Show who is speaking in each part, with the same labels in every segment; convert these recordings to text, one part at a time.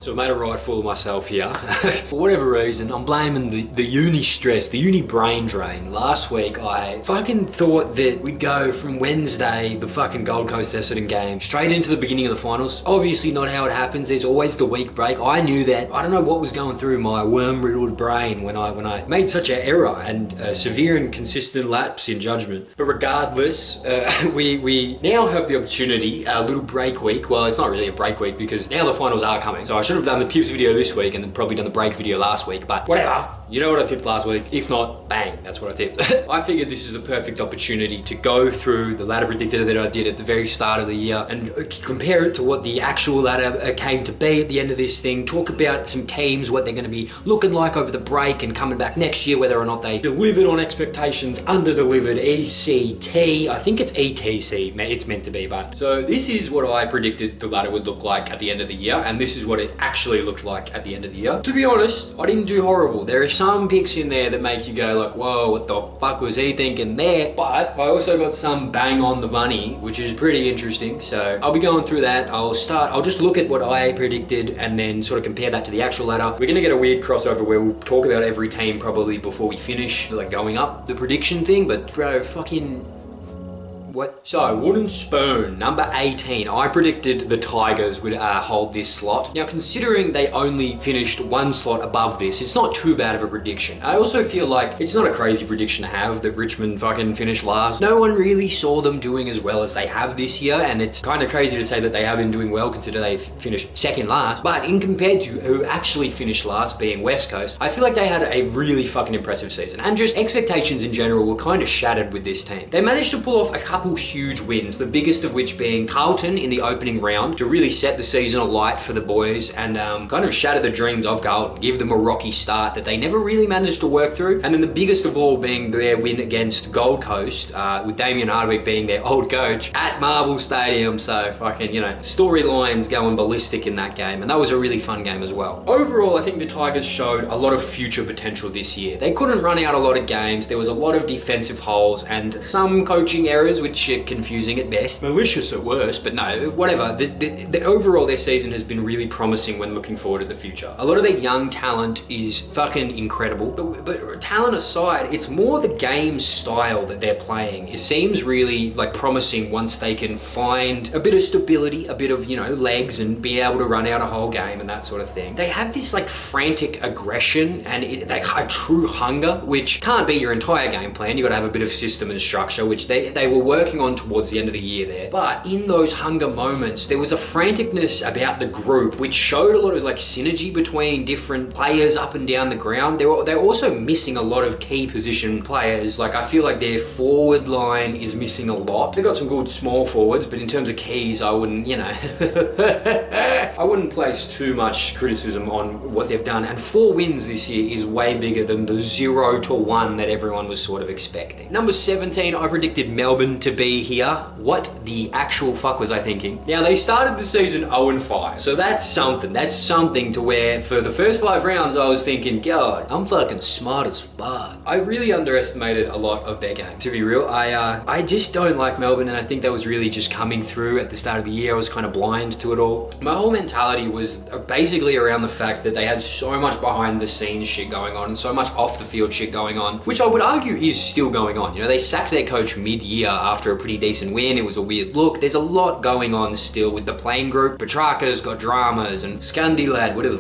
Speaker 1: So I made a right fool of myself here. For whatever reason, I'm blaming the uni stress, the uni brain drain. Last week, I fucking thought that we'd go from Wednesday, the fucking Gold Coast Essendon game, straight into the beginning of the finals. Obviously not how it happens. There's always the week break. I knew that. I don't know what was going through my worm-riddled brain when I made such an error and a severe and consistent lapse in judgment. But regardless, we now have the opportunity, a little break week. Well, it's not really a break week because now the finals are coming. So I should have done the tips video this week and then probably done the break video last week, but whatever. You know what I tipped last week? If not, bang, that's what I tipped. I figured this is the perfect opportunity to go through the ladder predictor that I did at the very start of the year and compare it to what the actual ladder came to be at the end of this thing, talk about some teams, what they're going to be looking like over the break and coming back next year, whether or not they delivered on expectations, under-delivered, ECT. I think it's ETC, it's meant to be, but. So this is what I predicted the ladder would look like at the end of the year, and this is what it actually looked like at the end of the year. To be honest, I didn't do horrible. There are some picks in there that make you go like, whoa, what the fuck was he thinking there? But I also got some bang on the money, which is pretty interesting. So I'll be going through that. I'll just look at what I predicted and then sort of compare that to the actual ladder. We're gonna get a weird crossover where we'll talk about every team probably before we finish, like going up the prediction thing, but bro, fucking what? So, wooden spoon, number 18. I predicted the Tigers would hold this slot. Now, considering they only finished one slot above this, it's not too bad of a prediction. I also feel like it's not a crazy prediction to have that Richmond fucking finished last. No one really saw them doing as well as they have this year, and it's kind of crazy to say that they have been doing well considering they've finished second last. But in compared to who actually finished last, being West Coast, I feel like they had a really fucking impressive season. And just expectations in general were kind of shattered with this team. They managed to pull off a couple huge wins, the biggest of which being Carlton in the opening round to really set the season alight for the boys and kind of shatter the dreams of Carlton, give them a rocky start that they never really managed to work through. And then the biggest of all being their win against Gold Coast, with Damien Hardwick being their old coach at Marvel Stadium. So fucking, you know, storylines going ballistic in that game. And that was a really fun game as well. Overall, I think the Tigers showed a lot of future potential this year. They couldn't run out a lot of games. There was a lot of defensive holes and some coaching errors, which confusing at best, malicious at worst, but no, whatever. The overall, their season has been really promising when looking forward to the future. A lot of their young talent is fucking incredible, but talent aside, it's more the game style that they're playing. It seems really like promising once they can find a bit of stability, a bit of, you know, legs and be able to run out a whole game and that sort of thing. They have this like frantic aggression and like a true hunger, which can't be your entire game plan. You got to have a bit of system and structure, which they were working on towards the end of the year there. But in those hunger moments, there was a franticness about the group, which showed a lot of like synergy between different players up and down the ground. They're also missing a lot of key position players. Like I feel like their forward line is missing a lot. They've got some good small forwards, but in terms of keys, I wouldn't, you know, I wouldn't place too much criticism on what they've done. And 4 wins this year is way bigger than the 0-1 that everyone was sort of expecting. Number 17, I predicted Melbourne to be here. What the actual fuck was I thinking? Now, they started the season 0-5, so that's something. That's something to where for the first 5 rounds, I was thinking, God, I'm fucking smart as fuck. I really underestimated a lot of their game. To be real, I just don't like Melbourne, and I think that was really just coming through at the start of the year. I was kind of blind to it all. My whole mentality was basically around the fact that they had so much behind the scenes shit going on, and so much off the field shit going on, which I would argue is still going on. You know, they sacked their coach mid-year after a pretty decent win. It was a weird look. There's a lot going on still with the playing group. Petrarca's got dramas and Scundy lad, whatever,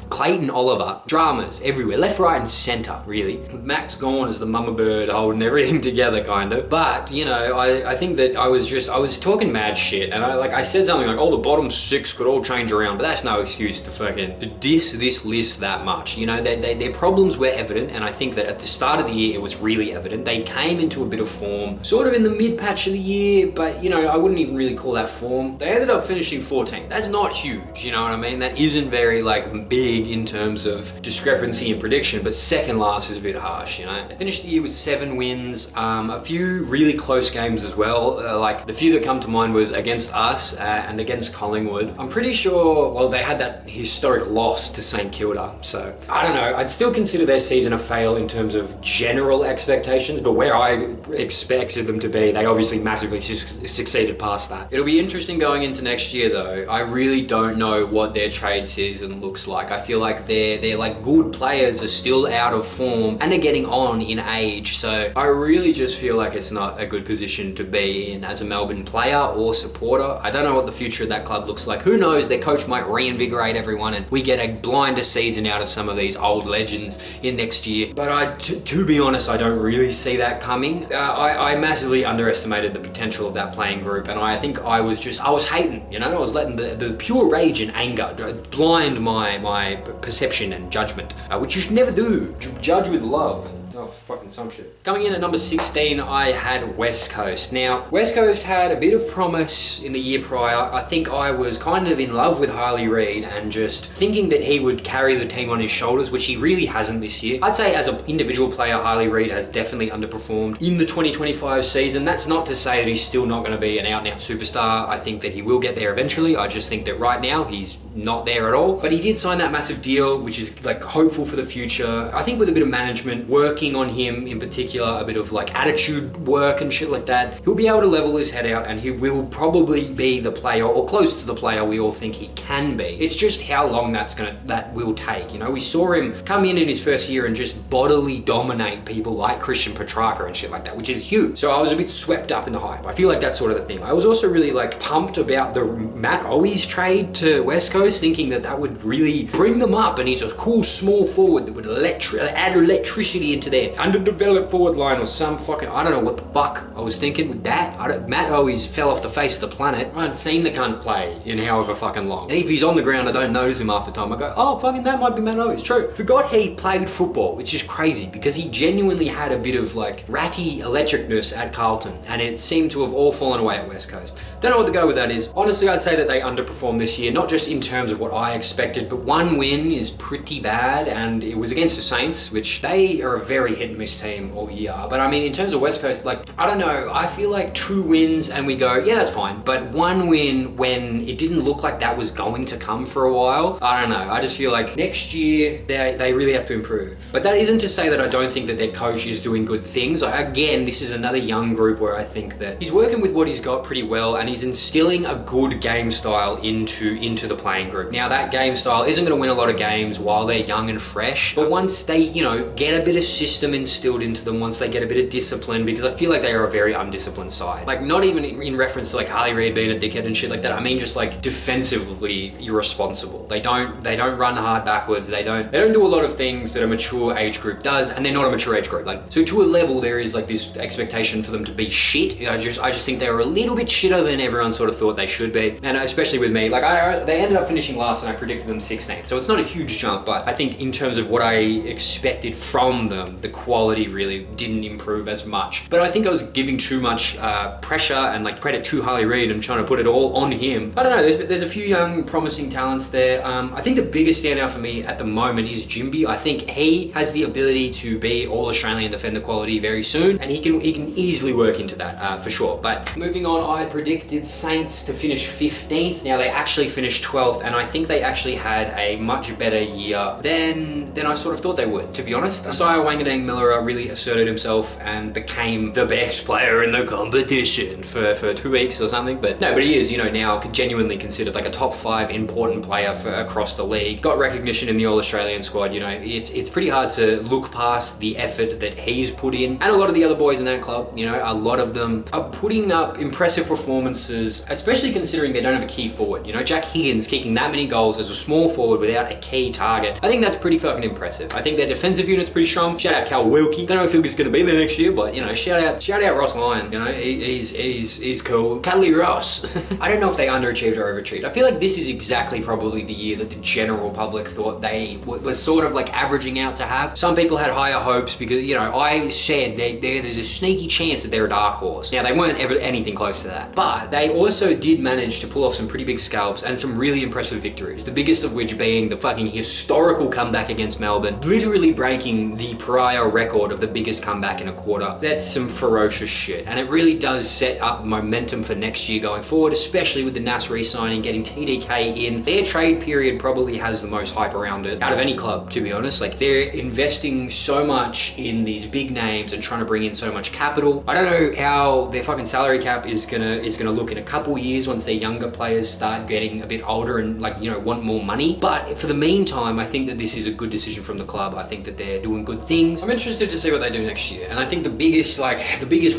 Speaker 1: Clayton Oliver. Dramas everywhere, left, right, and center, really. With Max gone as the mama bird holding everything together, kind of. But, you know, I think that I was talking mad shit, and I said something like, oh, the bottom 6 could all change around, but that's no excuse to diss this list that much. You know, their problems were evident, and I think that at the start of the year, it was really evident. They came into a bit of form, sort of in the mid-patch of the year, but, you know, I wouldn't even really call that form. They ended up finishing 14th. That's not huge, you know what I mean? That isn't very, like, big in terms of discrepancy in prediction, but second last is a bit harsh, you know? They finished the year with 7 wins, a few really close games as well. Like, the few that come to mind was against us and against Collingwood. I'm pretty sure, well, they had that historic loss to St Kilda, so I don't know. I'd still consider their season a fail in terms of general expectations, but where I expected them to be. They obviously massively succeeded past that. It'll be interesting going into next year though. I really don't know what their trade season looks like. I feel like they're like good players are still out of form and they're getting on in age. So I really just feel like it's not a good position to be in as a Melbourne player or supporter. I don't know what the future of that club looks like. Who knows? Their coach might reinvigorate everyone and we get a blinder season out of some of these old legends in next year. But to be honest, I don't really see that coming. I massively underestimated the potential of that playing group, and I think I was hating, you know, I was letting the pure rage and anger blind my perception and judgment, which you should never do. Judge with love. Oh, fucking some shit. Coming in at number 16, I had West Coast. Now, West Coast had a bit of promise in the year prior. I think I was kind of in love with Harley Reid and just thinking that he would carry the team on his shoulders, which he really hasn't this year. I'd say as an individual player, Harley Reid has definitely underperformed in the 2025 season. That's not to say that he's still not going to be an out-and-out superstar. I think that he will get there eventually. I just think that right now he's not there at all. But he did sign that massive deal, which is like hopeful for the future. I think with a bit of management, working on him in particular, a bit of like attitude work and shit like that, he'll be able to level his head out and he will probably be the player or close to the player we all think he can be. It's just how long that will take. You know, we saw him come in his first year and just bodily dominate people like Christian Petrarca and shit like that, which is huge. So I was a bit swept up in the hype. I feel like that's sort of the thing. I was also really like pumped about the Matt Owies trade to West Coast, thinking that would really bring them up, and he's a cool small forward that would add electricity into their underdeveloped forward line or some fucking, I don't know what the fuck I was thinking with that. Matt Owies fell off the face of the planet. I haven't seen the cunt play in however fucking long. And if he's on the ground, I don't notice him half the time. I go, oh, fucking that might be Matt Owies. True. Forgot he played football, which is crazy because he genuinely had a bit of like ratty electricness at Carlton and it seemed to have all fallen away at West Coast. Don't know what to go with that is. Honestly, I'd say that they underperformed this year, not just in terms of what I expected, but one win is pretty bad and it was against the Saints, which they are a very hit and miss team all year. But I mean, in terms of West Coast, like, I don't know, I feel like 2 wins and we go, yeah, that's fine. But 1 win when it didn't look like that was going to come for a while, I don't know. I just feel like next year they really have to improve. But that isn't to say that I don't think that their coach is doing good things. Again, this is another young group where I think that he's working with what he's got pretty well and he's instilling a good game style into the playing group. Now that game style isn't going to win a lot of games while they're young and fresh, but once they, you know, get a bit of system instilled into them, once they get a bit of discipline, because I feel like they are a very undisciplined side. Like not even in reference to like Harley Reid being a dickhead and shit like that. I mean just like defensively irresponsible. They don't run hard backwards. They don't do a lot of things that a mature age group does, and they're not a mature age group. Like so to a level there is like this expectation for them to be shit. I just think they were a little bit shitter than everyone sort of thought they should be, and especially with me, like they ended up finishing last and I predicted them 16th, so it's not a huge jump, but I think in terms of what I expected from them, the quality really didn't improve as much. But I think I was giving too much pressure and like credit to Harley Reid and trying to put it all on him. I don't know, there's a few young promising talents there. I think the biggest standout for me at the moment is Jimby. I think he has the ability to be all Australian defender quality very soon, and he can easily work into that for sure. But moving on, I predicted Saints to finish 15th. Now they actually finished 12th, and I think they actually had a much better year than I sort of thought they would, to be honest. Isaiah Wangadang Miller really asserted himself and became the best player in the competition for 2 weeks or something. But he is, you know, now genuinely considered like a top 5 important player for across the league. Got recognition in the All-Australian squad. You know, it's pretty hard to look past the effort that he's put in, and a lot of the other boys in that club. You know, a lot of them are putting up impressive performances, especially considering they don't have a key forward. You know, Jack Higgins kicking that many goals as a small forward without a key target. I think that's pretty fucking impressive. I think their defensive unit's pretty strong. Shout out Cal Wilkie. Don't know if he's going to be there next year, but you know, shout out Ross Lyon. You know, he's cool. Cadley Ross. I don't know if they underachieved or overachieved. I feel like this is exactly probably the year that the general public thought they were sort of like averaging out to have. Some people had higher hopes because, you know, I said there's a sneaky chance that they're a dark horse. Now they weren't ever anything close to that, but But they also did manage to pull off some pretty big scalps and some really impressive victories. The biggest of which being the fucking historical comeback against Melbourne, literally breaking the prior record of the biggest comeback in a quarter. That's some ferocious shit. And it really does set up momentum for next year going forward, especially with the Nas re-signing, getting TDK in. Their trade period probably has the most hype around it out of any club, to be honest. Like, they're investing so much in these big names and trying to bring in so much capital. I don't know how their fucking salary cap is gonna look in a couple years once their younger players start getting a bit older and, like, you know, want more money. But for the meantime, I think that this is a good decision from the club. I think that they're doing good things. I'm interested to see what they do next year. And I think the biggest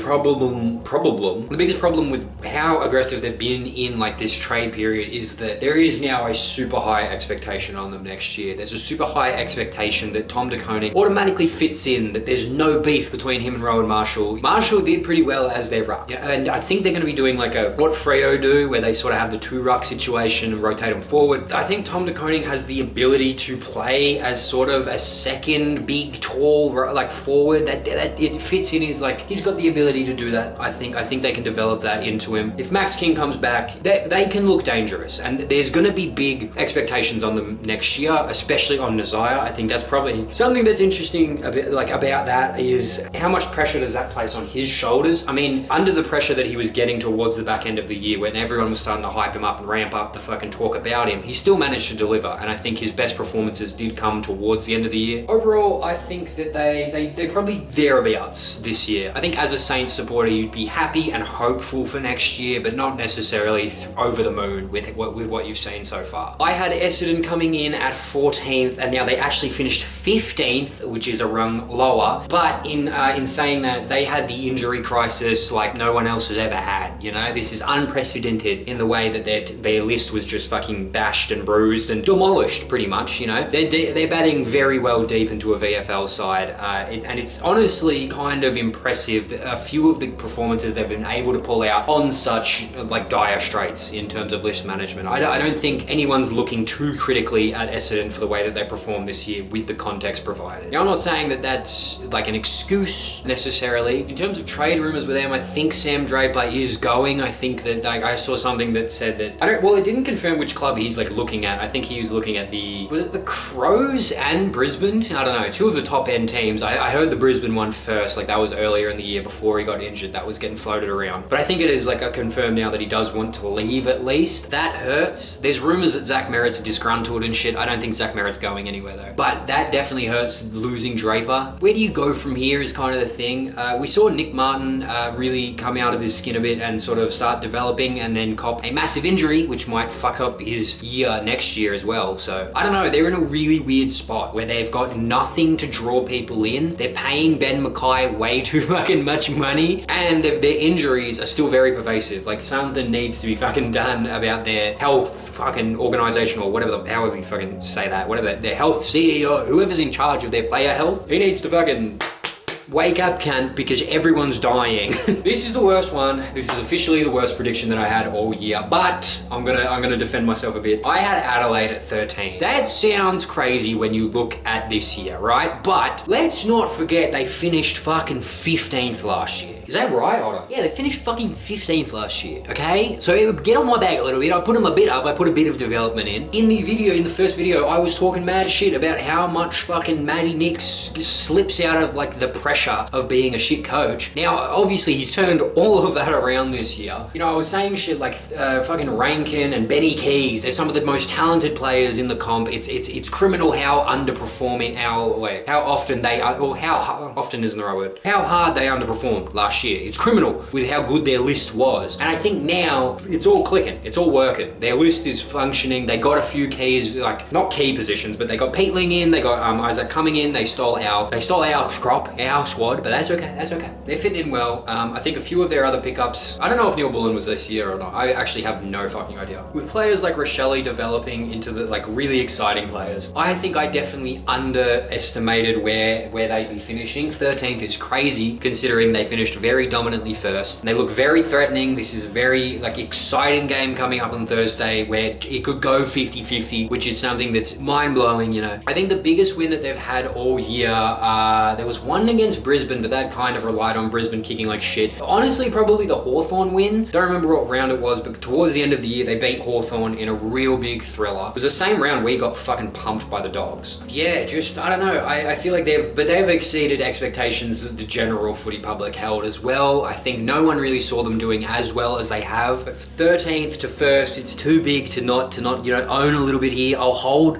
Speaker 1: problem with how aggressive they've been in, like, this trade period is that there is now a super high expectation on them next year. There's a super high expectation that Tom De Koning automatically fits in, that there's no beef between him and Rowan Marshall. Marshall did pretty well as their ruck. Yeah, and I think they're going to be doing like what Freo do, where they sort of have the two ruck situation and rotate them forward. I think Tom De Koning has the ability to play as sort of a second big, tall, like, forward. That it fits in his, like, he's got the ability to do that. I think they can develop that into him. If Max King comes back, they can look dangerous, and there's going to be big expectations on them next year, especially on Nazaya. I think that's probably something that's interesting about that is how much pressure does that place on his shoulders. I mean, under the pressure that he was getting towards the back end of the year, when everyone was starting to hype him up and ramp up the fucking talk about him, he still managed to deliver, and I think his best performances did come towards the end of the year. Overall, I think that they're probably thereabouts this year. I think as a Saints supporter, you'd be happy and hopeful for next year, but not necessarily over the moon with what you've seen so far. I had Essendon coming in at 14th, and now they actually finished 15th, which is a rung lower. But in saying that, they had the injury crisis like no one else has ever had. You know, this is unprecedented in the way that their list was just fucking bashed and bruised and demolished, pretty much. You know, they're batting very well deep into a VFL side, and it's honestly kind of impressive that a few of the performances they've been able to pull out on such like dire straits in terms of list management. I don't think anyone's looking too critically at Essendon for the way that they performed this year with the context provided. Now, I'm not saying that that's like an excuse necessarily. In terms of trade rumors with them, I think Sam Draper is going. I think that, like, I saw something that said that it didn't confirm which club he's like looking at. I think he was looking at was it the Crows and Brisbane? I don't know, two of the top end teams. I heard the Brisbane one first, like that was earlier in the year before he got injured. That was getting floated around. But I think it is like a confirmed now that he does want to leave at least. That hurts. There's rumors that Zach Merritt's disgruntled and shit. I don't think Zach Merritt's going anywhere though. But that definitely hurts, losing Draper. Where do you go from here is kind of the thing. We saw Nick Martin really come out of his skin a bit and sort of start developing, and then cop a massive injury, which might fuck up his year next year as well. So I don't know, they're in a really weird spot where they've got nothing to draw people in. They're paying Ben Mackay way too fucking much money, and their injuries are still very pervasive. Like, something needs to be fucking done about their health fucking organization, or whatever, however you fucking say that, whatever, their health CEO, whoever's in charge of their player health, he needs to fucking wake up, cunt, because everyone's dying. This is the worst one. This is officially the worst prediction that I had all year, but I'm gonna defend myself a bit. I had Adelaide at 13. That sounds crazy when you look at this year, right? But let's not forget they finished fucking 15th last year. Is that right, Otter? Yeah, they finished fucking 15th last year, okay? So get on my back a little bit. I put them a bit up. I put a bit of development in. In the first video, I was talking mad shit about how much fucking Matty Nicks slips out of like the pressure of being a shit coach. Now, obviously, he's turned all of that around this year. You know, I was saying shit like fucking Rankin and Benny Keys. They're some of the most talented players in the comp. It's criminal how underperforming, how often they are, or how often isn't the right word, how hard they underperformed last year. It's criminal with how good their list was. And I think now it's all clicking. It's all working. Their list is functioning. They got a few keys, like not key positions, but they got Peatling in. They got Isaac coming in. They stole our squad, but that's okay. That's okay. They're fitting in well. I think a few of their other pickups. I don't know if Neil Bullen was this year or not. I actually have no fucking idea. With players like Rochelle developing into the like really exciting players, I think I definitely underestimated where they'd be finishing. 13th is crazy considering they finished very dominantly first. And they look very threatening. This is a very like exciting game coming up on Thursday where it could go 50-50, which is something that's mind-blowing, you know. I think the biggest win that they've had all year, there was one against against Brisbane, but that kind of relied on Brisbane kicking like shit. Honestly, probably the Hawthorn win. Don't remember what round it was, but towards the end of the year, they beat Hawthorn in a real big thriller. It was the same round we got fucking pumped by the Dogs. Yeah, just, I don't know. I feel like they've exceeded expectations that the general footy public held as well. I think no one really saw them doing as well as they have. But 13th to 1st, it's too big to not, you know, own a little bit here. I'll hold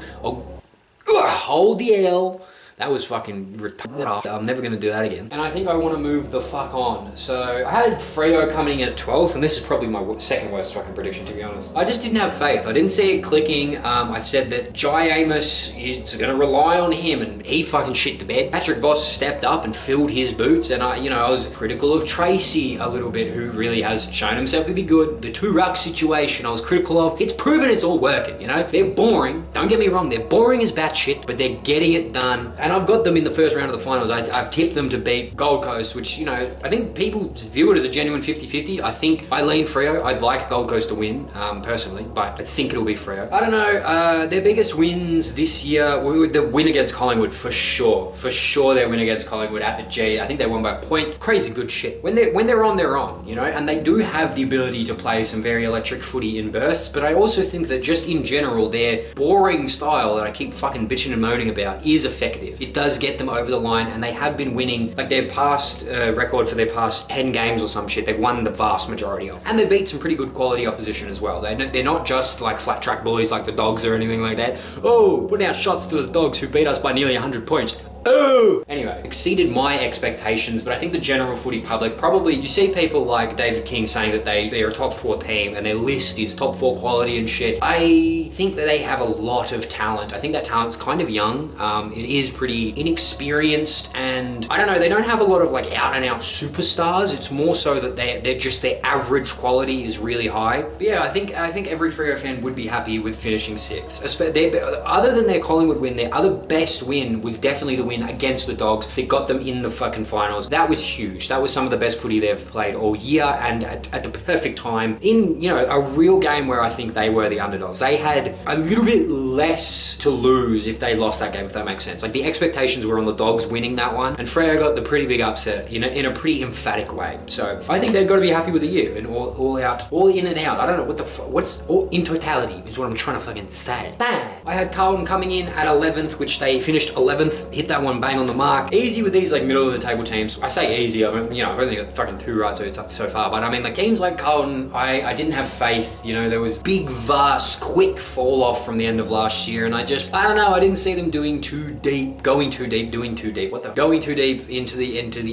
Speaker 1: the L. That was fucking retarded. I'm never going to do that again. And I think I want to move the fuck on. So I had Freo coming in at 12th, and this is probably my second worst fucking prediction, to be honest. I just didn't have faith. I didn't see it clicking. I said that Jai Amos is going to rely on him, and he fucking shit the bed. Patrick Voss stepped up and filled his boots, and I was critical of Tracy a little bit, who really has shown himself to be good. The two ruck situation I was critical of. It's proven it's all working, you know? They're boring. Don't get me wrong. They're boring as batshit, but they're getting it done. And I've got them in the first round of the finals. I've tipped them to beat Gold Coast, which, you know, I think people view it as a genuine 50-50. I think I lean Freo. I'd like Gold Coast to win, personally, but I think it'll be Freo. I don't know, their biggest wins this year, the win against Collingwood, for sure. For sure, their win against Collingwood at the G. I think they won by a point. Crazy good shit. When they're on, you know, and they do have the ability to play some very electric footy in bursts, but I also think that just in general, their boring style that I keep fucking bitching and moaning about is effective. It does get them over the line, and they have been winning, like their past record for their past 10 games or some shit, they've won the vast majority of. And they beat some pretty good quality opposition as well. They're not just like flat track bullies like the Dogs or anything like that. Oh, putting out shots to the Dogs who beat us by nearly 100 points. Oh! Anyway, exceeded my expectations, but I think the general footy public probably, you see people like David King saying that they're a top 4 team and their list is top 4 quality and shit. I think that they have a lot of talent. I think that talent's kind of young. It is pretty inexperienced, and I don't know, they don't have a lot of like out and out superstars. It's more so that they're just, their average quality is really high. But yeah, I think every Freo fan would be happy with finishing 6th. Other than their Collingwood win, their other best win was definitely the win against the Dogs that got them in the fucking finals. That was huge. That was some of the best footy they've played all year, and at the perfect time in, you know, a real game where I think they were the underdogs. They had a little bit less to lose if they lost that game, if that makes sense. Like the expectations were on the Dogs winning that one, and Freo got the pretty big upset, you know, in a pretty emphatic way. So I think they've got to be happy with the year, and all in and out. I don't know what's all in totality is what I'm trying to fucking say. I had Carlton coming in at 11th, which they finished 11th, hit that one bang on the mark. Easy with these like middle of the table teams. I say easy, I've only got fucking 2 right so far, but I mean like teams like Carlton, I didn't have faith. You know, there was big, vast, quick fall off from the end of last year, and I don't know, I didn't see them doing too deep into the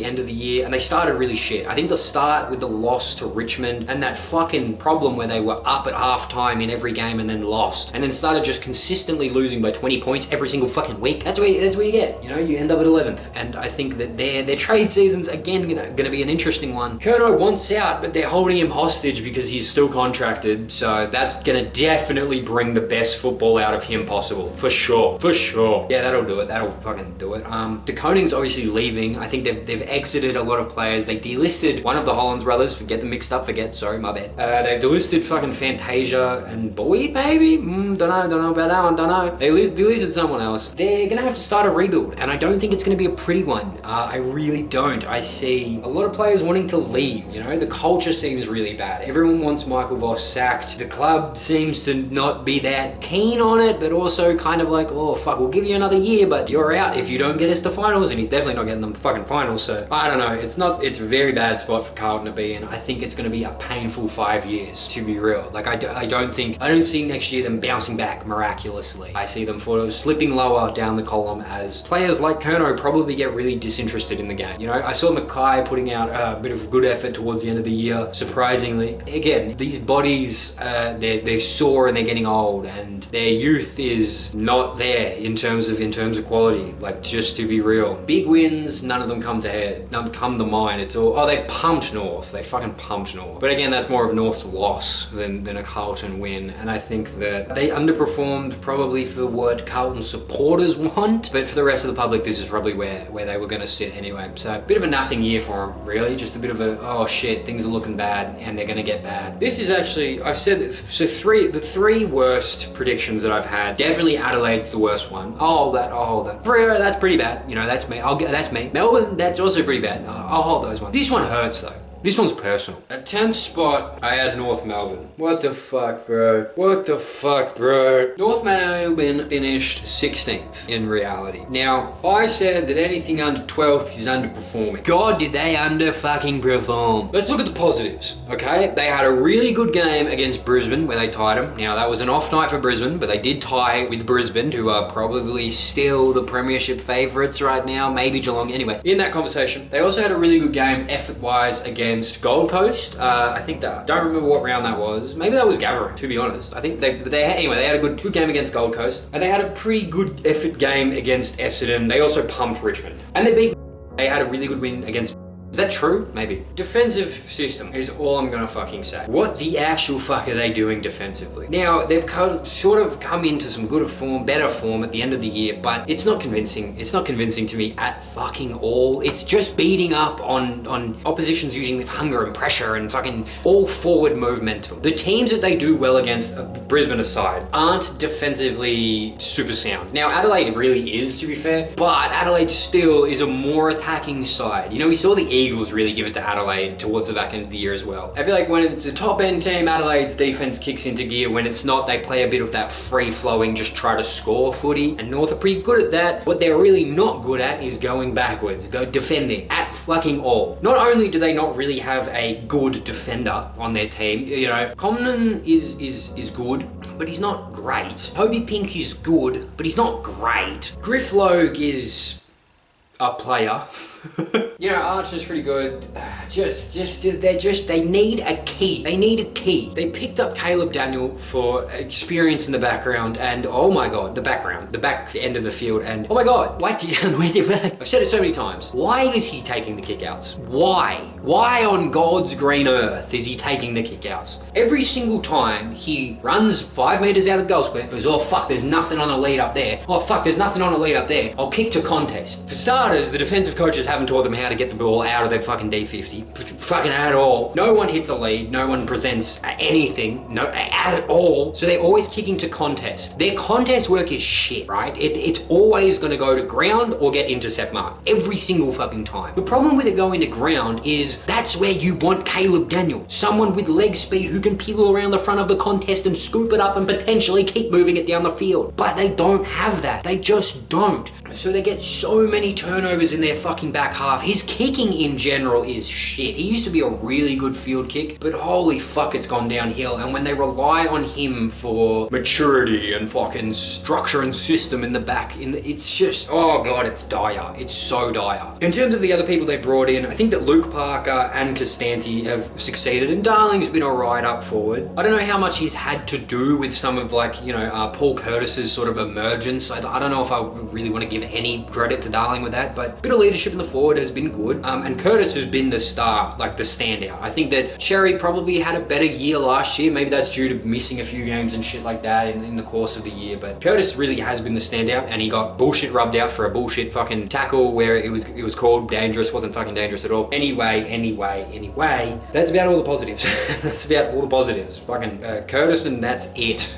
Speaker 1: end of the year, and they started really shit. I think they'll start with the loss to Richmond and that fucking problem where they were up at halftime in every game and then lost, and then started just consistently losing by 20 points every single fucking week. That's where you get, you know, you end up at 11th, and I think that their trade season's again gonna be an interesting one. Curnow wants out, but they're holding him hostage because he's still contracted, so that's gonna definitely bring the best football out of him possible, for sure. Yeah, that'll do it. That'll fucking do it. De Koning's obviously leaving. I think they've exited a lot of players. They delisted one of the Hollands brothers. Sorry, my bad. They've delisted fucking Fantasia and Boyd, maybe? Don't know about that one, don't know. They delisted someone else. They're gonna have to start a rebuild, and I don't think it's going to be a pretty one. I really don't. I see a lot of players wanting to leave, you know? The culture seems really bad. Everyone wants Michael Voss sacked. The club seems to not be that keen on it, but also kind of like, oh fuck, we'll give you another year, but you're out if you don't get us to finals, and he's definitely not getting them fucking finals, so I don't know. It's a very bad spot for Carlton to be in. I think it's going to be a painful 5 years, to be real. Like, I don't see next year them bouncing back miraculously. I see them sort of slipping lower down the column as players like Curnow probably get really disinterested in the game. You know, I saw Mackay putting out a bit of good effort towards the end of the year, surprisingly. Again, these bodies, they're sore and they're getting old, and their youth is not there in terms of quality. Like, just to be real. Big wins, none of them come to mind. It's all, oh, they pumped North. They fucking pumped North. But again, that's more of North's loss than a Carlton win, and I think that they underperformed probably for what Carlton supporters want, but for the rest of the public, this is probably where they were going to sit anyway. So a bit of a nothing year for them, really. Just a bit of a, oh shit, things are looking bad and they're going to get bad. This is actually, I've said this, so the three worst predictions that I've had, definitely Adelaide's the worst one. I'll hold that. Freo, that's pretty bad. You know, that's me. That's me. Melbourne, that's also pretty bad. I'll hold those ones. This one hurts though. This one's personal. At 10th spot, I had North Melbourne. What the fuck, bro? What the fuck, bro? North Melbourne finished 16th in reality. Now, I said that anything under 12th is underperforming. God, did they under-fucking perform. Let's look at the positives, okay? They had a really good game against Brisbane where they tied them. Now, that was an off night for Brisbane, but they did tie with Brisbane, who are probably still the premiership favourites right now. Maybe Geelong. Anyway, in that conversation, they also had a really good game effort-wise against Gold Coast. I think that, don't remember what round that was. Maybe that was Gathering, to be honest. I think they had a good game against Gold Coast, and they had a pretty good effort game against Essendon. They also pumped Richmond, and they had a really good win against. Is that true? Maybe. Defensive system is all I'm gonna fucking say. What the actual fuck are they doing defensively? Now, they've sort of come into some good form, better form at the end of the year, but it's not convincing. It's not convincing to me at fucking all. It's just beating up on oppositions using with hunger and pressure and fucking all forward momentum. The teams that they do well against, Brisbane aside, aren't defensively super sound. Now, Adelaide really is, to be fair, but Adelaide still is a more attacking side. You know, we saw the Eagles really give it to Adelaide towards the back end of the year as well. I feel like when it's a top end team, Adelaide's defense kicks into gear. When it's not, they play a bit of that free flowing, just try to score footy. And North are pretty good at that. What they're really not good at is going backwards, defending at fucking all. Not only do they not really have a good defender on their team, you know, Comnon is good, but he's not great. Toby Pink is good, but he's not great. Griff Logue is a player. You know, Archer's pretty good. They need a key. They need a key. They picked up Caleb Daniel for experience in the background, and oh my god, the back end of the field, and oh my god, I've said it so many times. Why is he taking the kickouts? Why on God's green earth is he taking the kickouts? Every single time he runs 5 meters out of the goal square, goes, oh fuck, there's nothing on the lead up there. Oh fuck, there's nothing on the lead up there. I'll kick to contest. For starters, the defensive coaches haven't taught them how to get the ball out of their fucking D50. Fucking at all. No one hits a lead. No one presents anything. No, at all. So they're always kicking to contest. Their contest work is shit, right? It's always going to go to ground or get intercept mark. Every single fucking time. The problem with it going to ground is that's where you want Caleb Daniel. Someone with leg speed who can peel around the front of the contest and scoop it up and potentially keep moving it down the field. But they don't have that. They just don't. So they get so many turnovers in their fucking back half. His kicking in general is shit. He used to be a really good field kick, but holy fuck, it's gone downhill. And when they rely on him for maturity and fucking structure and system in the back, it's just, oh god, it's dire. It's so dire. In terms of the other people they brought in, I think that Luke Parker and Costanti have succeeded, and Darling's been alright up forward. I don't know how much he's had to do with some of, like, you know, Paul Curtis's sort of emergence. I don't know if I really want to give any credit to Darling with that, but a bit of leadership in the forward has been good. And Curtis has been the star, like the standout. I think that Cherry probably had a better year last year. Maybe that's due to missing a few games and shit like that in the course of the year. But Curtis really has been the standout, and he got bullshit rubbed out for a bullshit fucking tackle where it was called dangerous, wasn't fucking dangerous at all. Anyway, that's about all the positives. That's about all the positives. Fucking Curtis, and that's it.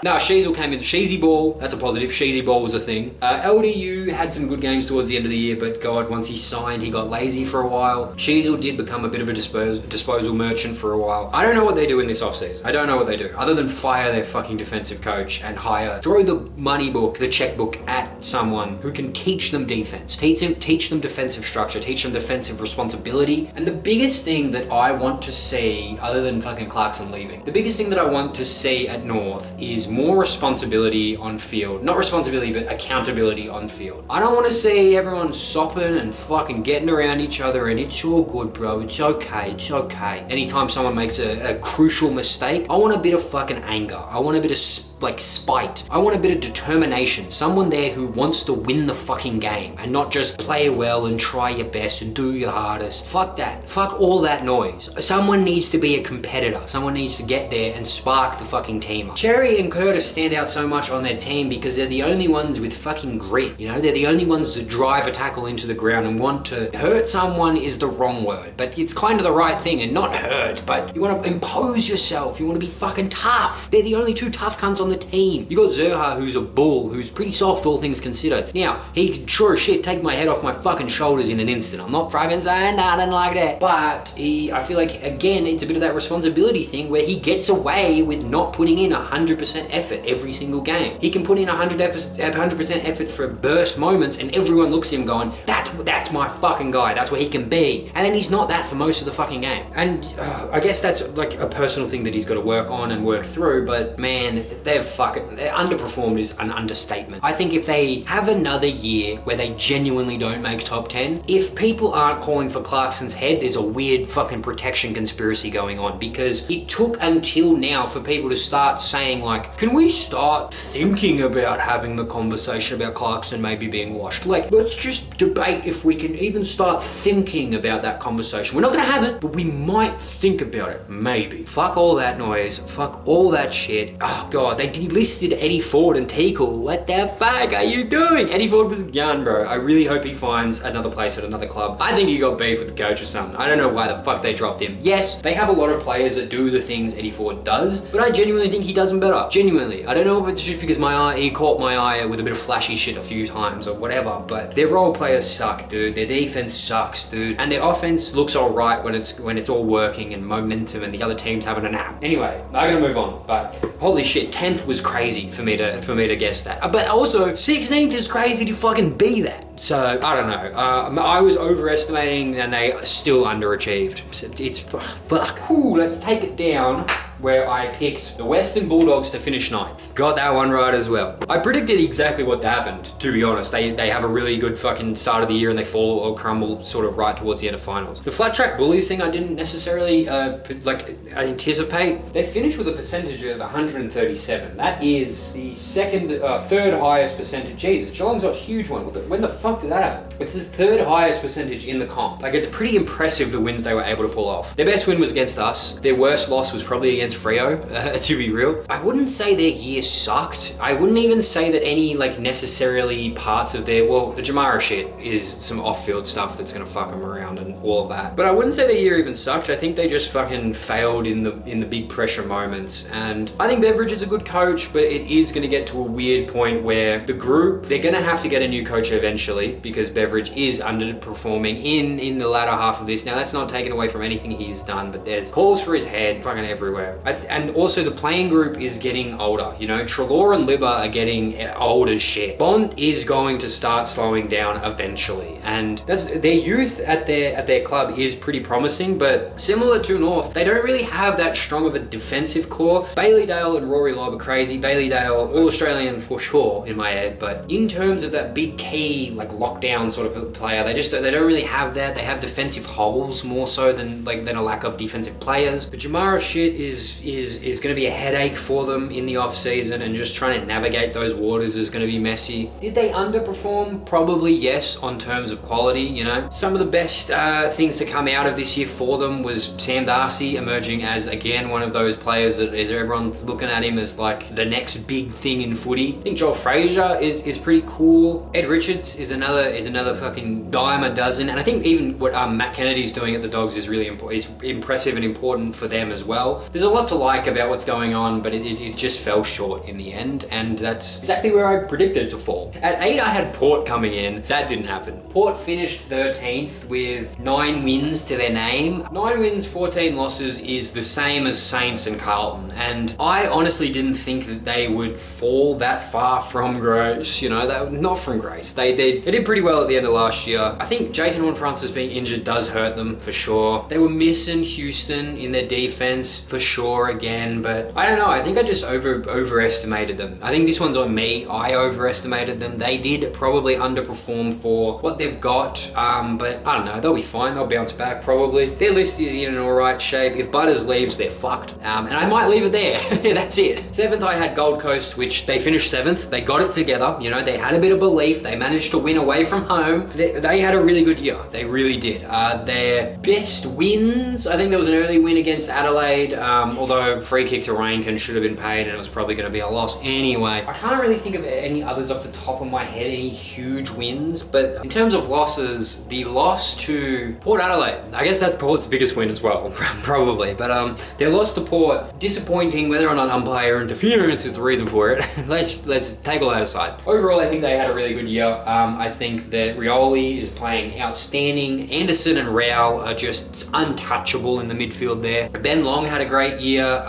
Speaker 1: No, Sheezel came in. Sheezy ball, that's a positive. Sheezy ball was a thing. LDU had some good games towards the end of the year, but God, once he signed, he got lazy for a while. Sheezel did become a bit of a disposal merchant for a while. I don't know what they do in this offseason. I don't know what they do, other than fire their fucking defensive coach and throw the money book, the checkbook at someone who can teach them defense, teach them defensive structure, teach them defensive responsibility. And the biggest thing that I want to see, other than fucking Clarkson leaving, the biggest thing that I want to see at North is more responsibility on field. Not responsibility, but accountability on field. I don't want to see everyone sopping and fucking getting around each other and it's all good, bro. It's okay. It's okay. Anytime someone makes a crucial mistake, I want a bit of fucking anger. I want a bit of like spite. I want a bit of determination. Someone there who wants to win the fucking game and not just play well and try your best and do your hardest. Fuck that. Fuck all that noise. Someone needs to be a competitor. Someone needs to get there and spark the fucking team up. Cherry and Curtis stand out so much on their team because they're the only ones with fucking grit. You know, they're the only ones that drive a tackle into the ground and want to hurt someone is the wrong word, but it's kind of the right thing, and not hurt, but you want to impose yourself. You want to be fucking tough. They're the only two tough cunts on the team. You got Zerha, who's a bull, who's pretty soft, all things considered. Now, he could sure as shit take my head off my fucking shoulders in an instant. I'm not fucking saying nothing like that, but I feel like, again, it's a bit of that responsibility thing where he gets away with not putting in 100% effort every single game. He can put in 100% effort for burst moments, and everyone looks at him going, that's my fucking guy. That's what he can be. And then he's not that for most of the fucking game. And I guess that's like a personal thing that he's got to work on and work through, but man, they're underperformed is an understatement. I think if they have another year where they genuinely don't make top 10, if people aren't calling for Clarkson's head, there's a weird fucking protection conspiracy going on, because it took until now for people to start saying like, can we start thinking about having the conversation about Clarkson maybe being washed? Like, let's just debate if we can even start thinking about that conversation. We're not gonna have it, but we might think about it, maybe. Fuck all that noise, fuck all that shit. Oh god, they delisted Eddie Ford and Teakle. What the fuck are you doing? Eddie Ford was gone, bro. I really hope he finds another place at another club. I think he got beef with the coach or something. I don't know why the fuck they dropped him. Yes, they have a lot of players that do the things Eddie Ford does, but I genuinely think he does them better. Genuinely. I don't know if it's just because he caught my eye with a bit of flashy shit a few times or whatever, but their role players suck, dude. Their defense sucks, dude. And their offense looks alright when it's all working and momentum and the other team's having a nap. Anyway, I'm gonna move on, but holy shit, 10th was crazy for me to guess that. But also, 16th is crazy to fucking be that. So, I don't know. I was overestimating and they still underachieved. It's fuck. Ooh, let's take it down where I picked the Western Bulldogs to finish 9th. Got that one right as well. I predicted exactly what happened, to be honest. They have a really good fucking start of the year and they fall or crumble sort of right towards the end of finals. The flat track bullies thing I didn't necessarily anticipate. They finished with a percentage of 137. That is the third highest percentage. Jesus, Geelong's got a huge one. When the fuck did that happen? It's the third highest percentage in the comp. Like, it's pretty impressive the wins they were able to pull off. Their best win was against us. Their worst loss was probably against Freo, to be real. I wouldn't say their year sucked. I wouldn't even say that any necessarily parts of their, well, the Jamara shit is some off-field stuff that's gonna fuck them around and all of that. But I wouldn't say their year even sucked. I think they just fucking failed in the big pressure moments. And I think Beveridge is a good coach, but it is gonna get to a weird point where the group, they're gonna have to get a new coach eventually because Beveridge is underperforming in the latter half of this. Now that's not taken away from anything he's done, but there's calls for his head fucking everywhere. And also the playing group is getting older. You know, Treloar and Libba are getting old as shit. Bond is going to start slowing down eventually, and that's their youth at their club is pretty promising. But similar to North, they don't really have that strong of a defensive core. Bailey Dale and Rory Lobb are crazy. Bailey Dale, all Australian for sure in my head, but in terms of that big key lockdown sort of player, they don't really have that. They have defensive holes more so than a lack of defensive players. The Jamara shit is going to be a headache for them in the off season, and just trying to navigate those waters is going to be messy. Did they underperform? Probably yes, on terms of quality. You know, some of the best things to come out of this year for them was Sam Darcy emerging as again one of those players that everyone's looking at him as like the next big thing in footy. I think Joel Frazier is pretty cool. Ed Richards is another fucking dime a dozen, and I think even what Matt Kennedy's doing at the Dogs is really impressive and important for them as well. There's a lot to like about what's going on, but it just fell short in the end, and that's exactly where I predicted it to fall. At 8, I had Port coming in. That didn't happen. Port finished 13th with 9 wins to their name. 9 wins, 14 losses is the same as Saints and Carlton, and I honestly didn't think that they would fall that far from grace. You know, not from grace. They did pretty well at the end of last year. I think Jason Horne-Francis being injured does hurt them for sure. They were missing Houston in their defense for sure. sure again, but I don't know. I think I just overestimated them. I think this one's on me. I overestimated them. They did probably underperform for what they've got, but I don't know. They'll be fine. They'll bounce back probably. Their list is in an all right shape. If Butters leaves, they're fucked, and I might leave it there. That's it. Seventh, I had Gold Coast, which they finished seventh. They got it together. You know, they had a bit of belief. They managed to win away from home. They had a really good year. They really did. Their best wins, I think there was an early win against Adelaide, although free kick to Rainkin should have been paid and it was probably going to be a loss anyway. I can't really think of any others off the top of my head, any huge wins, but in terms of losses, the loss to Port Adelaide, I guess that's Port's biggest win as well, probably, but their loss to Port, disappointing. Whether or not umpire interference is the reason for it, let's take all that aside. Overall, I think they had a really good year. I think that Rioli is playing outstanding. Anderson and Rao are just untouchable in the midfield there. Ben Long had a great year.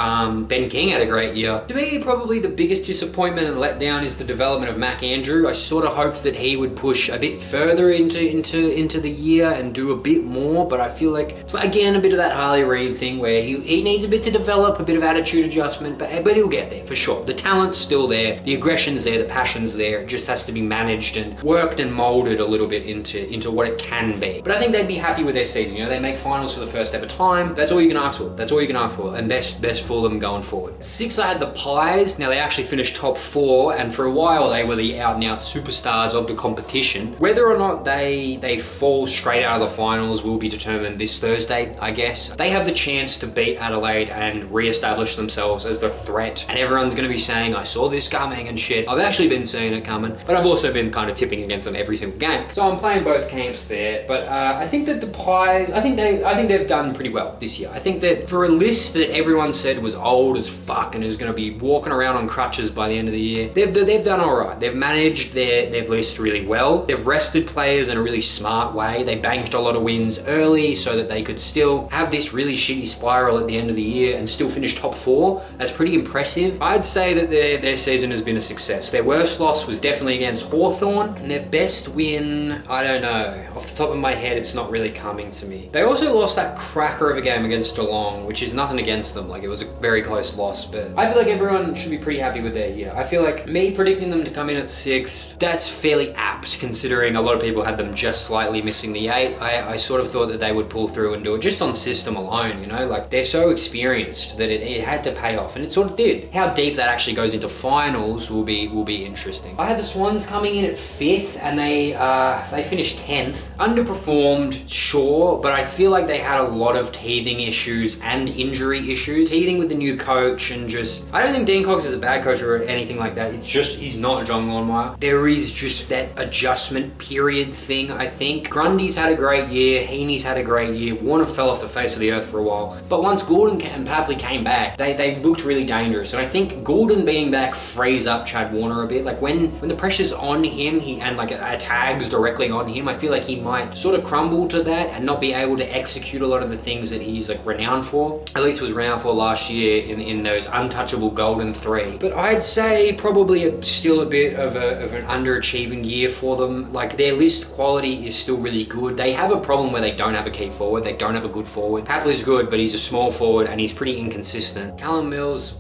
Speaker 1: Ben King had a great year. To me, probably the biggest disappointment and letdown is the development of Mac Andrew. I sort of hoped that he would push a bit further into the year and do a bit more, but I feel like it's, again, a bit of that Harley Reid thing where he needs a bit to develop, a bit of attitude adjustment, but he'll get there for sure. The talent's still there, the aggression's there, the passion's there. It just has to be managed and worked and molded a little bit into what it can be. But I think they'd be happy with their season. You know, they make finals for the first ever time. That's all you can ask for. That's all you can ask for, and best for them going forward. Six, I had the Pies. Now they actually finished top four, and for a while they were the out and out superstars of the competition. Whether or not they fall straight out of the finals will be determined this Thursday, I guess. They have the chance to beat Adelaide and re-establish themselves as the threat, and everyone's going to be saying, I saw this coming and shit. I've actually been seeing it coming, but I've also been kind of tipping against them every single game. So I'm playing both camps there, but I think that the Pies, I think they've done pretty well this year. I think that for a list that everyone said was old as fuck and is going to be walking around on crutches by the end of the year, they've done all right. They've managed their list really well. They've rested players in a really smart way. They banked a lot of wins early so that they could still have this really shitty spiral at the end of the year and still finish top four. That's pretty impressive. I'd say that their season has been a success. Their worst loss was definitely against Hawthorn, and their best win, I don't know. Off the top of my head, it's not really coming to me. They also lost that cracker of a game against Geelong, which is nothing against them. Like, it was a very close loss, but I feel like everyone should be pretty happy with their year. I feel like me predicting them to come in at sixth, that's fairly apt considering a lot of people had them just slightly missing the eight. I sort of thought that they would pull through and do it just on system alone, you know? Like, they're so experienced that it had to pay off, and it sort of did. How deep that actually goes into finals will be interesting. I had the Swans coming in at fifth, and they finished 10th. Underperformed, sure, but I feel like they had a lot of teething issues and injury issues. Teething with the new coach, and just, I don't think Dean Cox is a bad coach or anything like that. It's just, he's not John Longmire. There is just that adjustment period thing, I think. Grundy's had a great year, Heaney's had a great year, Warner fell off the face of the earth for a while, but once Gordon and Papley came back, they looked really dangerous, and I think Gordon being back frees up Chad Warner a bit. Like, when the pressure's on him, and like a tag's directly on him, I feel like he might sort of crumble to that and not be able to execute a lot of the things that he's like renowned for. At least was renowned for last year in those untouchable golden three. But I'd say probably still a bit of an underachieving year for them. Like, their list quality is still really good. They have a problem where they don't have a key forward. They don't have a good forward. Papley's good, but he's a small forward and he's pretty inconsistent. Callum Mills,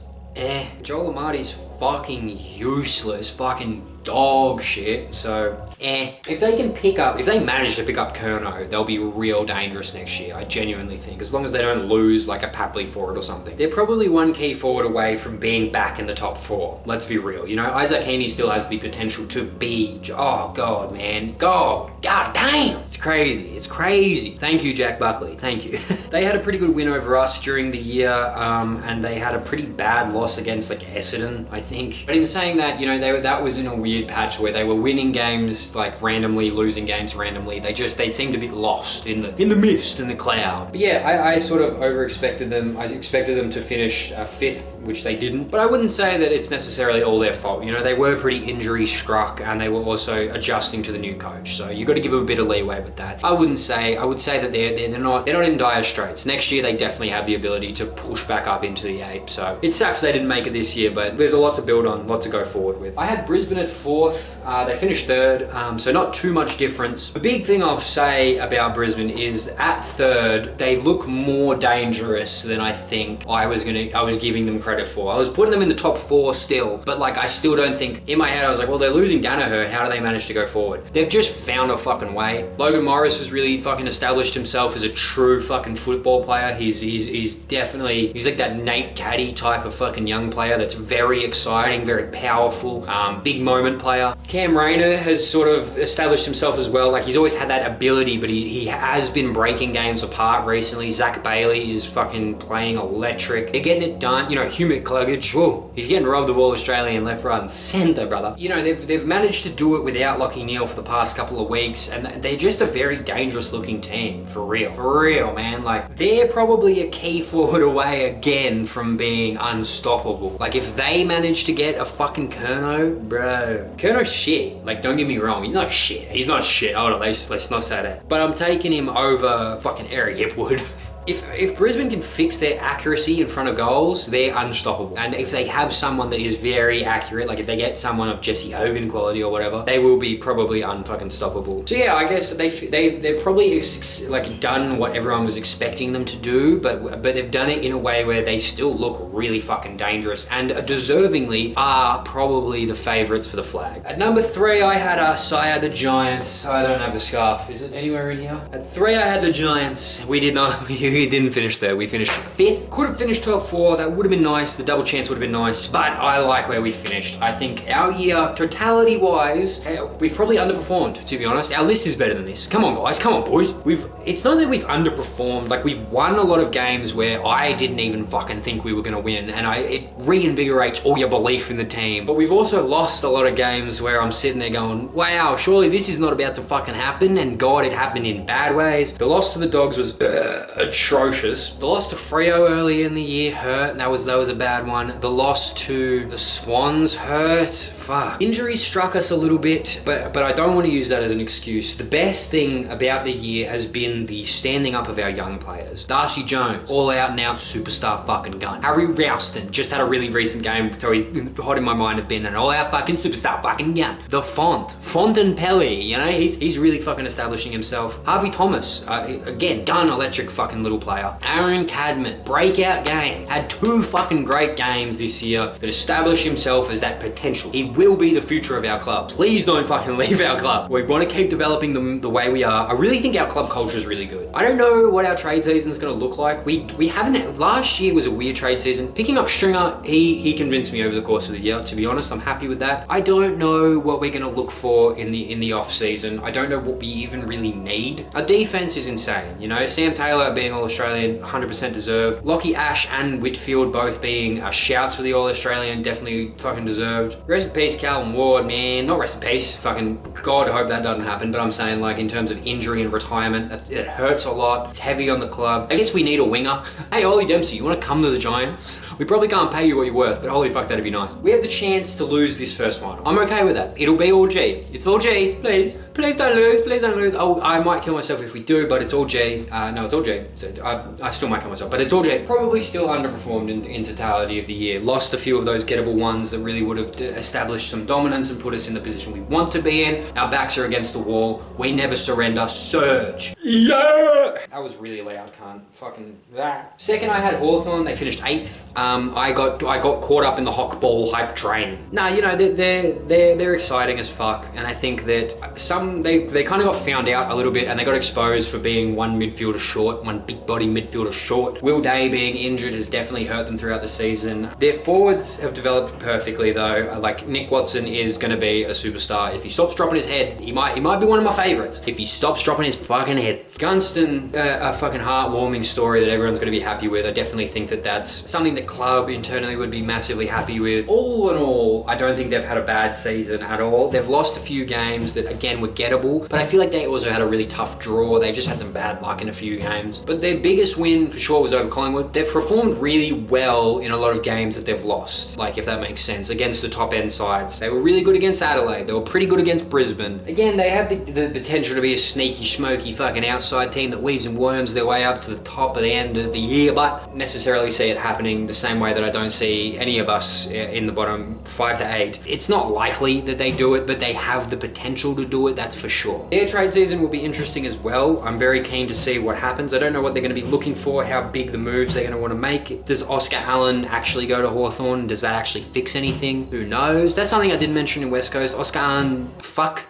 Speaker 1: Joel Amarty's fucking useless, fucking dog shit. So, if they manage to pick up Curnow, they'll be real dangerous next year. I genuinely think, as long as they don't lose like a Papley forward or something. They're probably one key forward away from being back in the top four. Let's be real. You know, Isaac Heaney still has the potential to be, oh God, man. God damn. It's crazy. It's crazy. Thank you, Jack Buckley. Thank you. They had a pretty good win over us during the year, and they had a pretty bad loss against like Essendon, I think. But in saying that, you know, that was in a weird patch where they were winning games like randomly, losing games randomly. They seemed a bit lost in the mist, in the cloud. But yeah, I sort of over-expected them. I expected them to finish fifth, which they didn't. But I wouldn't say that it's necessarily all their fault. You know, they were pretty injury struck, and they were also adjusting to the new coach. So you got to give them a bit of leeway with that. I would say that they're not in dire straits. Next year they definitely have the ability to push back up into the 8. So it sucks they didn't make it this year, but there's a lot to build on, a lot to go forward with. I had Brisbane at 4th. They finished 3rd, so not too much difference. The big thing I'll say about Brisbane is at 3rd, they look more dangerous than I think I was giving them credit for. I was putting them in the top 4 still, but like I still don't think, in my head I was like, well, they're losing Danaher, how do they manage to go forward? They've just found a fucking way. Logan Morris has really fucking established himself as a true fucking football player. He's definitely, he's like that Nate Caddy type of fucking young player that's very exciting, very powerful, big moment player. Cam Rayner has sort of established himself as well. Like he's always had that ability, but he has been breaking games apart recently. Zach Bailey is fucking playing electric. They're getting it done. You know, Hugh McCluggage, whoa, he's getting robbed of all Australian left, right, and centre, brother. You know, they've managed to do it without Lachie Neale for the past couple of weeks, and they're just a very dangerous looking team, for real, man. Like they're probably a key forward away again from being unstoppable. Like if they manage to get a fucking Curnow, bro. Curno's shit. Like don't get me wrong, he's not shit. He's not shit. Hold on, let's not say that. But I'm taking him over fucking Eric Hipwood. If Brisbane can fix their accuracy in front of goals, they're unstoppable. And if they have someone that is very accurate, like if they get someone of Jesse Hogan quality or whatever, they will be probably unfucking stoppable. So yeah, I guess they've probably like done what everyone was expecting them to do, but they've done it in a way where they still look really fucking dangerous and deservingly are probably the favourites for the flag. At number 3, I had Saya the Giants. I don't have the scarf. Is it anywhere in here? At 3, I had the Giants. We did not. We didn't finish there. We finished 5th. Could have finished top 4. That would have been nice. The double chance would have been nice. But I like where we finished. I think our year, totality-wise, we've probably underperformed, to be honest. Our list is better than this. Come on, guys. Come on, boys. It's not that we've underperformed. Like, we've won a lot of games where I didn't even fucking think we were going to win. And it reinvigorates all your belief in the team. But we've also lost a lot of games where I'm sitting there going, wow, surely this is not about to fucking happen. And God, it happened in bad ways. The loss to the Dogs was atrocious. The loss to Freo early in the year hurt, and that was a bad one. The loss to the Swans hurt. Fuck. Injuries struck us a little bit, but I don't want to use that as an excuse. The best thing about the year has been the standing up of our young players. Darcy Jones, all out and out superstar fucking gun. Harry Ralston just had a really recent game, so he's hot in my mind of being an all out fucking superstar fucking gun. The Font and Pelly, you know, he's really fucking establishing himself. Harvey Thomas, again, gun electric fucking little player. Aaron Cadman, breakout game. Had 2 fucking great games this year that established himself as that potential. He will be the future of our club. Please don't fucking leave our club. We want to keep developing them the way we are. I really think our club culture is really good. I don't know what our trade season is going to look like. We haven't, last year was a weird trade season. Picking up Stringer, he convinced me over the course of the year, to be honest. I'm happy with that. I don't know what we're going to look for in the off season. I don't know what we even really need. Our defense is insane, you know. Sam Taylor being All-Australian, 100% deserved. Lockie Ash and Whitfield both being shouts for the All-Australian, definitely fucking deserved. Rest in peace, Callum Ward, man. Not rest in peace, fucking God, I hope that doesn't happen, but I'm saying like in terms of injury and retirement, it hurts a lot. It's heavy on the club. I guess we need a winger. Hey, Ollie Dempsey, you want to come to the Giants? We probably can't pay you what you're worth, but holy fuck, that'd be nice. We have the chance to lose this first final. I'm okay with that. It'll be all G. It's all G. Please don't lose. Please don't lose. Oh, I might kill myself if we do, but it's all G. No, it's all G. I still might kill myself, but it's all G. Probably still underperformed in totality of the year. Lost a few of those gettable ones that really would have established some dominance and put us in the position we want to be in. Our backs are against the wall. We never surrender. Surge. Yeah! That was really loud, cunt. Fucking that. Second, I had Hawthorn. They finished 8th. I got caught up in the Hock Ball hype train. Nah, you know, they're exciting as fuck, and I think that they kind of got found out a little bit, and they got exposed for being one midfielder short, one big body midfielder short. Will Day being injured has definitely hurt them throughout the season. Their forwards have developed perfectly though. Like Nick Watson is going to be a superstar. If he stops dropping his head, he might be one of my favorites. If he stops dropping his fucking head. Gunston, a fucking heartwarming story that everyone's going to be happy with. I definitely think that that's something the club internally would be massively happy with. All in all, I don't think they've had a bad season at all. They've lost a few games that again were gettable, but I feel like they also had a really tough draw. They just had some bad luck in a few games. But their biggest win for sure was over Collingwood. They've performed really well in a lot of games that they've lost, like if that makes sense, against the top end sides. They were really good against Adelaide. They were pretty good against Brisbane. Again, they have the potential to be a sneaky, smoky fucking outside team that weaves and worms their way up to the top at the end of the year, but necessarily see it happening the same way that I don't see any of us in the bottom 5 to 8. It's not likely that they do it, but they have the potential to do it, that's for sure. Their trade season will be interesting as well. I'm very keen to see what happens. I don't know what they're going to be looking for, how big the moves they're going to want to make. Does Oscar Allen actually go to Hawthorn? Does that actually fix anything? Who knows? That's something I did mention in West Coast. Oscar Allen, fuck.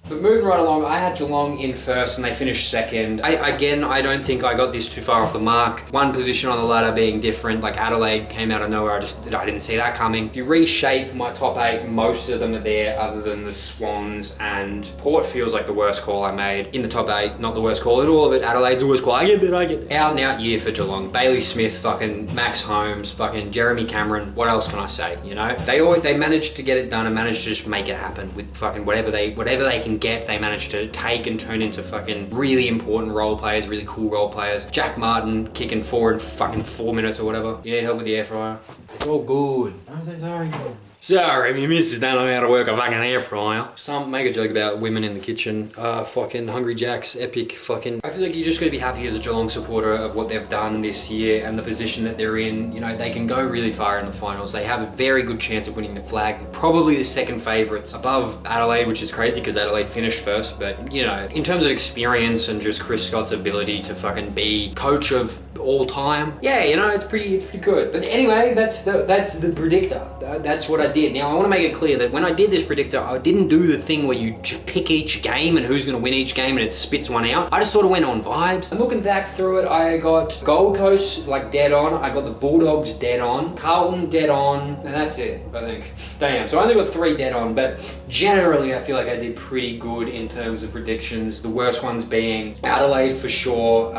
Speaker 1: But moving right along, I had Geelong in first and they finished second. I don't think I got this too far off the mark. One position on the ladder being different, like Adelaide came out of nowhere. I didn't see that coming. If you reshape my top 8, most of them are there other than the Swans, and Port feels like the worst call I made. In the top 8, not the worst call in all of it. Adelaide's the worst call. I get that. Out and out year for Geelong. Bailey Smith, fucking Max Holmes, fucking Jeremy Cameron. What else can I say, you know? They managed to get it done and managed to just make it happen with fucking whatever they can get, they managed to take and turn into fucking really important role players, really cool role players. Jack Martin kicking 4 in fucking 4 minutes or whatever. You need help with the air fryer? It's all good. I'm so sorry. Sorry, my missus don't know how to work a fucking air fryer. Some make a joke about women in the kitchen. Fucking Hungry Jack's epic fucking... I feel like you just gotta be happy as a Geelong supporter of what they've done this year and the position that they're in. You know, they can go really far in the finals. They have a very good chance of winning the flag. Probably the second favourites above Adelaide, which is crazy because Adelaide finished first. But, you know, in terms of experience and just Chris Scott's ability to fucking be coach of all time, yeah, you know, it's pretty good. But anyway, that's the predictor. That's what I did. Now I want to make it clear that when I did this predictor, I didn't do the thing where you pick each game and who's going to win each game and it spits one out. I just sort of went on vibes. And looking back through it, I got Gold Coast like dead on. I got the Bulldogs dead on. Carlton dead on. And that's it, I think. Damn, so I only got 3 dead on, but generally I feel like I did pretty good in terms of predictions. The worst ones being Adelaide for sure,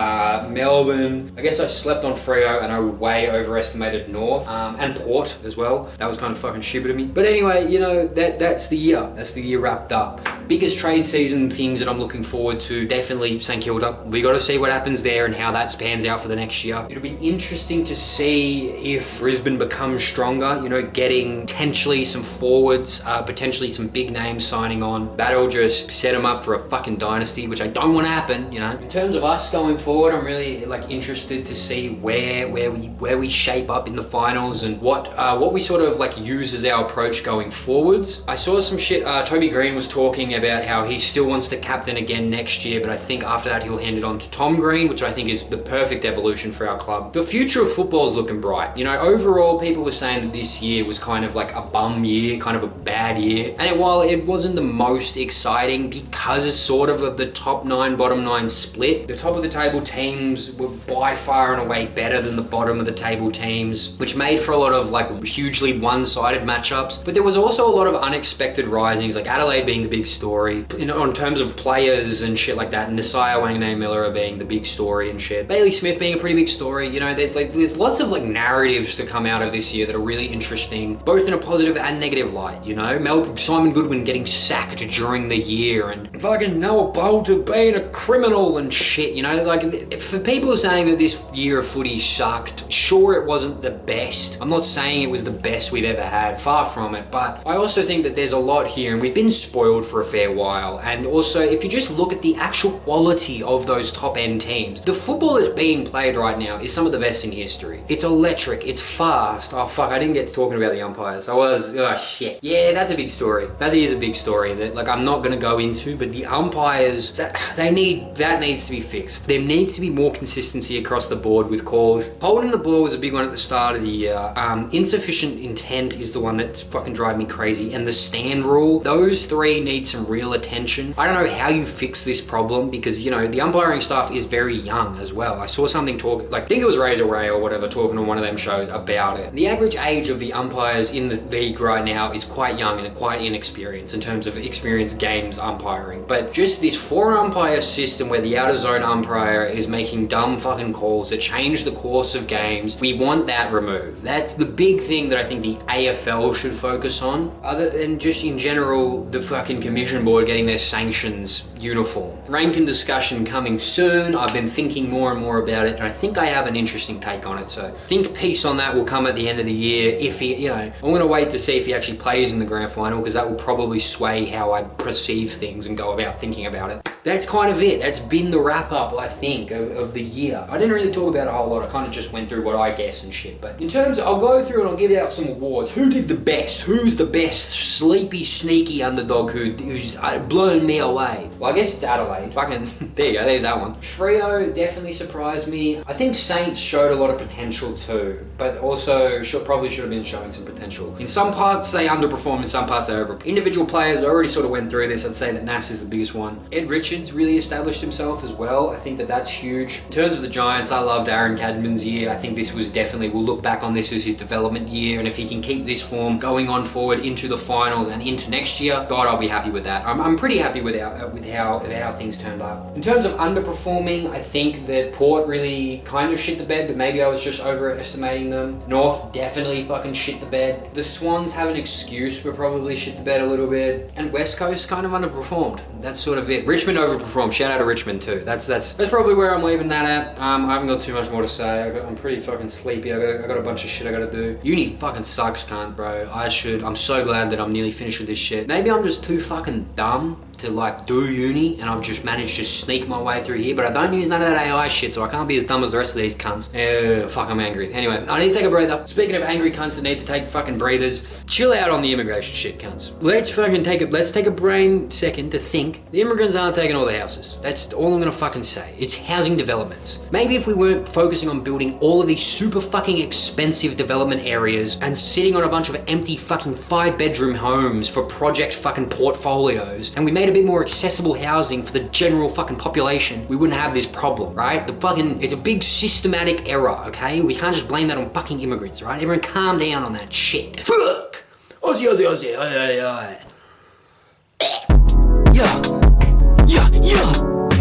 Speaker 1: Melbourne. I guess I slept on Freo and I way overestimated North, and Port as well. That was kind of fucking stupid of me. But anyway, you know, that's the year. That's the year wrapped up. Biggest trade season things that I'm looking forward to, definitely St Kilda. We got to see what happens there and how that pans out for the next year. It'll be interesting to see if Brisbane becomes stronger, you know, getting potentially some forwards, potentially some big names signing on. That'll just set them up for a fucking dynasty, which I don't want to happen, you know. In terms of us going forward, I'm really like interested to see where we shape up in the finals and what we sort of like use as our approach going forwards. I saw some shit, Toby Green was talking about how he still wants to captain again next year, but I think after that he'll hand it on to Tom Green, which I think is the perfect evolution for our club. The future of football is looking bright. You know, overall people were saying that this year was kind of like a bum year, kind of a bad year. And while it wasn't the most exciting because sort of the top 9, bottom 9 split, the top of the table teams were by far and away better than the bottom of the table teams, which made for a lot of like hugely one-sided matchups. But there was also a lot of unexpected risings, like Adelaide being the big story, you know, in terms of players and shit like that. And Nasiah Wanganeen-Miller being the big story and shit. Bailey Smith being a pretty big story. You know, there's lots of like narratives to come out of this year that are really interesting, both in a positive and negative light, you know. Simon Goodwin getting sacked during the year and fucking Noah Bolter being a criminal and shit, you know. Like, for people saying that this year of footy sucked, sure, it wasn't the best. I'm not saying it was the best we've ever had, far from it, but I also think that there's a lot here and we've been spoiled for a fair while. And also, if you just look at the actual quality of those top end teams, the football that's being played right now is some of the best in history. It's electric, it's fast. Oh fuck, I didn't get to talking about the umpires. Oh shit. Yeah, that's a big story. That is a big story that like I'm not gonna go into, but the umpires, that needs to be fixed. There needs to be more consistency across the board with calls. Holding the ball was a big one at the start of the year. Insufficient intent is the one that's fucking driving me crazy, and the stand rule. Those 3 need some real attention. I don't know how you fix this problem because, you know, the umpiring staff is very young as well. I saw something I think it was Razor Ray or whatever, talking on one of them shows about it. The average age of the umpires in the league right now is quite young and quite inexperienced in terms of experienced games umpiring. But just this 4 umpire system where the out of zone umpire is making dumb fucking calls that change the course of games, we want that removed. That's the big thing that I think the AFL should focus on. Other than just in general, the fucking commission Sanctions Board getting their sanctions uniform. Ranking discussion coming soon. I've been thinking more and more about it, and I think I have an interesting take on it. So I think piece on that will come at the end of the year. If he, I'm gonna wait to see if he actually plays in the grand final, because that will probably sway how I perceive things and go about thinking about it. That's kind of it. That's been the wrap up, I think, of the year. I didn't really talk about it a whole lot. I kind of just went through what I guess and shit. But in terms of, I'll go through and I'll give out some awards. Who did the best? Who's the best sleepy, sneaky underdog who's blown me away? Well, I guess it's Adelaide. Fucking, there you go, there's that one. Freo definitely surprised me. I think Saints showed a lot of potential too, but also probably should have been showing some potential. In some parts they underperformed, in some parts they overperformed. Individual players, I already sort of went through this. I'd say that Nas is the biggest one. Ed Richards really established himself as well. I think that that's huge. In terms of the Giants, I loved Aaron Cadman's year. I think this was definitely, we'll look back on this as his development year, and if he can keep this form going on forward into the finals and into next year, God, I'll be happy with that. I'm pretty happy with how things turned out. In terms of underperforming, I think that Port really kind of shit the bed, but maybe I was just overestimating them. North definitely fucking shit the bed. The Swans have an excuse, but probably shit the bed a little bit. And West Coast kind of underperformed. That's sort of it. Richmond overperformed. Shout out to Richmond too. That's probably where I'm leaving that at. I haven't got too much more to say. I'm pretty fucking sleepy. I got a bunch of shit I gotta do. Uni fucking sucks, cunt, bro. I'm so glad that I'm nearly finished with this shit. Maybe I'm just too fucking dumb to like do uni, and I've just managed to sneak my way through here, but I don't use none of that AI shit, so I can't be as dumb as the rest of these cunts. Fuck, I'm angry. Anyway, I need to take a breather. Speaking of angry cunts that need to take fucking breathers, chill out on the immigration shit, cunts. Let's take a brain second to think. The immigrants aren't taking all the houses. That's all I'm gonna fucking say. It's housing developments. Maybe if we weren't focusing on building all of these super fucking expensive development areas and sitting on a bunch of empty fucking 5-bedroom homes for project fucking portfolios, and we made a bit more accessible housing for the general fucking population, we wouldn't have this problem, right? It's a big systematic error, okay? We can't just blame that on fucking immigrants, right? Everyone calm down on that shit. Fuck! Aussie, Aussie, Aussie, aye, aye, aye.